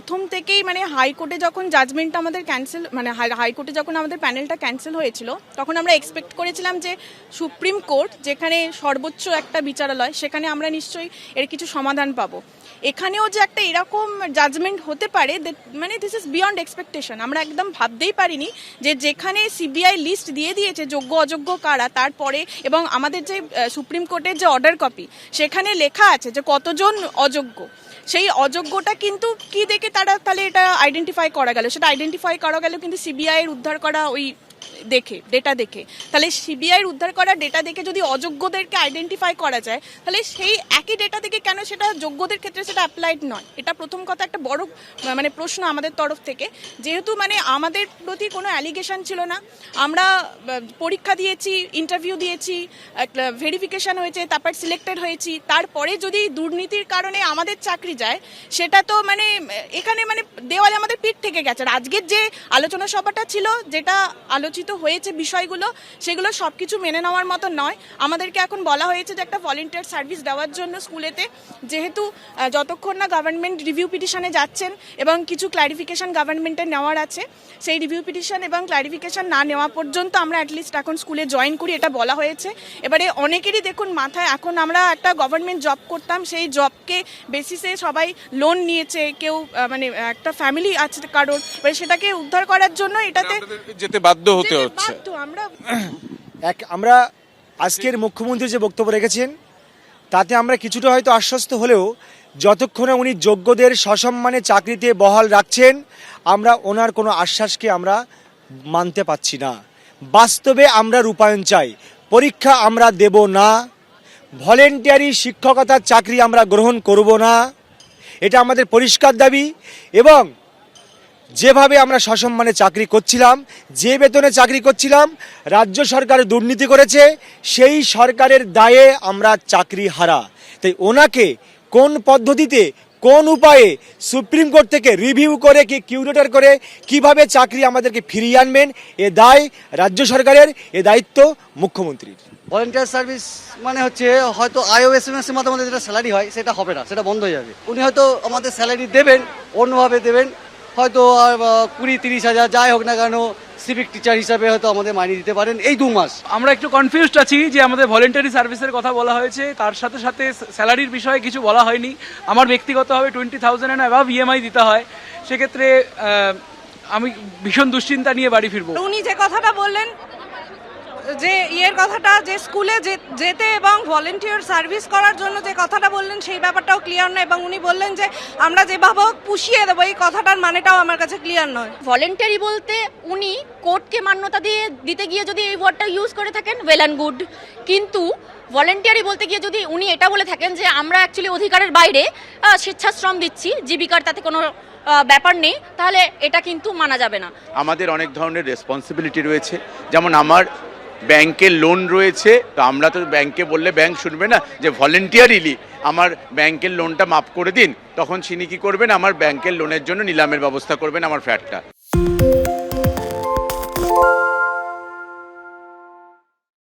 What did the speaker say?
প্রথম থেকেই মানে হাইকোর্টে যখন জাজমেন্টটা আমাদের ক্যান্সেল মানে হাইকোর্টে যখন আমাদের প্যানেলটা ক্যান্সেল হয়েছিল তখন আমরা এক্সপেক্ট করেছিলাম যে সুপ্রিম কোর্ট যেখানে সর্বোচ্চ একটা বিচারালয় সেখানে আমরা নিশ্চয়ই এর কিছু সমাধান পাবো। এখানেও যে একটা এরকম জাজমেন্ট হতে পারে মানে দিস ইজ বিয়ন্ড এক্সপেকটেশন। আমরা একদম ভাবতেই পারিনি যে যেখানে সিবিআই লিস্ট দিয়ে দিয়েছে যোগ্য অযোগ্য কারা, তারপরে এবং আমাদের যে সুপ্রিম কোর্টের যে অর্ডার কপি সেখানে লেখা আছে যে কতজন অযোগ্য, সেই অযোগ্যটা কিন্তু কি দেখে তারা তাহলে এটা আইডেন্টিফাই করা গেল, সেটা আইডেন্টিফাই করা গেল কিন্তু সিবিআইয়ের উদ্ধার করা ওই দেখে ডেটা দেখে। তাহলে সিবিআইয়ের উদ্ধার করা ডেটা দেখে যদি অযোগ্যদেরকে আইডেন্টিফাই করা যায় তাহলে সেই একই ডেটা দেখে কেন সেটা যোগ্যদের ক্ষেত্রে সেটা অ্যাপ্লাইড নয়? এটা প্রথম কথা একটা বড় মানে প্রশ্ন আমাদের তরফ থেকে। যেহেতু মানে আমাদের প্রতি কোনো অ্যালিগেশন ছিল না, আমরা পরীক্ষা দিয়েছি, ইন্টারভিউ দিয়েছি, ভেরিফিকেশন হয়েছে, তারপর সিলেক্টেড হয়েছি, তারপরে যদি দুর্নীতির কারণে আমাদের চাকরি যায় সেটা তো মানে এখানে মানে দেওয়ালে আমাদের পিঠ থেকে গেছে। আর আজকের যে আলোচনা সভাটা ছিল, যেটা আলোচিত হয়েছে বিষয়গুলো, সেগুলো সবকিছু মেনে নেওয়ার মতো নয়। আমাদেরকে এখন বলা হয়েছে যে একটা ভলেন্টিয়ার সার্ভিস দেওয়ার জন্য স্কুলেতে, যেহেতু যতক্ষণ না গভর্নমেন্ট রিভিউ পিটিশনে যাচ্ছেন এবং কিছু ক্লারিফিকেশন গভর্নমেন্টের নেওয়ার আছে, সেই রিভিউ পিটিশন এবং ক্লারিফিকেশন না নেওয়া পর্যন্ত আমরা অ্যাটলিস্ট এখন স্কুলে জয়েন করি, এটা বলা হয়েছে। এবারে অনেকেরই দেখুন মাথায়, এখন আমরা একটা গভর্নমেন্ট জব করতাম, সেই জবকে বেসিসে সবাই লোন নিয়েছে, কেউ মানে একটা ফ্যামিলি আছে কারোর, এবারে সেটাকে উদ্ধার করার জন্য এটাতে যেতে বাধ্য হতে হচ্ছে। আমরা আজকের মুখ্যমন্ত্রী যে বক্তব্য রেখেছেন তাতে আমরা কিছুটা হয়তো আশ্বস্ত হলেও যতক্ষণে উনি যোগ্যদের সসম্মানে চাকরিতে বহাল রাখছেন আমরা ওনার কোনো আশ্বাসকে আমরা মানতে পারছি না। বাস্তবে আমরা রূপায়ণ চাই। পরীক্ষা আমরা দেব না, ভলেন্টিয়ারি শিক্ষকতার চাকরি আমরা গ্রহণ করব না, এটা আমাদের পরিষ্কার দাবি। এবং যেভাবে আমরা সসম্মানে চাকরি করছিলাম, যে বেতনে চাকরি করছিলাম, রাজ্য সরকার দুর্নীতি করেছে, সেই সরকারের দায়ে আমরা চাকরি হারা। তাই ওনাকে কোন পদ্ধতিতে কোন উপায়ে সুপ্রিম কোর্ট থেকে রিভিউ করে কি কিউরেটর করে কিভাবে চাকরি আমাদেরকে ফিরিয়ে আনবেন, এ দায় রাজ্য সরকারের, এ দায়িত্ব মুখ্যমন্ত্রীর। ভলেন্টিয়ার সার্ভিস মানে হচ্ছে হয়তো আইওএসএমএস এর মাধ্যমে যেটা স্যালারি হয় সেটা হবে না, সেটা বন্ধ হয়ে যাবে। উনি হয়তো আমাদের স্যালারি দেবেন, অন্যভাবে দেবেন, হয়তো 20-30 হাজার যাই হোক না কেন, সিভিক টিচার হিসাবে হয়তো আমাদের মাইনে দিতে পারেন এই 2 মাস। আমরা একটু কনফিউজড আছি যে আমাদের ভলেন্টারি সার্ভিসের কথা বলা হয়েছে, তার সাথে সাথে স্যালারির বিষয়ে কিছু বলা হয়নি। আমার ব্যক্তিগতভাবে 20,000 এন্ড অ্যাবাভ ইএমআই দিতে হয়, সেক্ষেত্রে আমি ভীষণ দুশ্চিন্তা নিয়ে বাড়ি ফিরবো। উনি যে কথাটা বললেন, যে ইয়ের কথাটা, যে স্কুলে যেতে এবং ভলেন্টিয়ার সার্ভিস করার জন্য যে কথাটা বললেন সেই ব্যাপারটাও ক্লিয়ার নয়, এবং উনি বললেন যে আমরা যেভাবে পুষিয়ে দেবো, এই কথাটার মানেটাও আমার কাছে ক্লিয়ার নয়। ভলেন্টারি বলতে উনি কোর্টকে মান্যতা দিতে গিয়ে যদি এই ওয়ার্ডটা ইউজ করে থাকেন, ওয়েল অ্যান্ড গুড, কিন্তু ভলেন্টিয়ারি বলতে গিয়ে যদি উনি এটা বলে থাকেন যে আমরা অ্যাকচুয়ালি অধিকারের বাইরে স্বেচ্ছাশ্রম দিচ্ছি, জীবিকার তাতে কোনো ব্যাপার নেই, তাহলে এটা কিন্তু মানা যাবে না। আমাদের অনেক ধরনের রেসপন্সিবিলিটি রয়েছে, যেমন আমার ব্যাংকের লোন রয়েছে, তো আমরা তো ব্যাংকে বললে ব্যাংক শুনবে না যে ভলেন্টিয়ারিলি আমার ব্যাংকের লোনটা মাফ করে দিন, তখন তিনি কি করবেন, আমার ব্যাংকের লোনের জন্য নিলামের ব্যবস্থা করবেন আমার ফ্ল্যাটটা।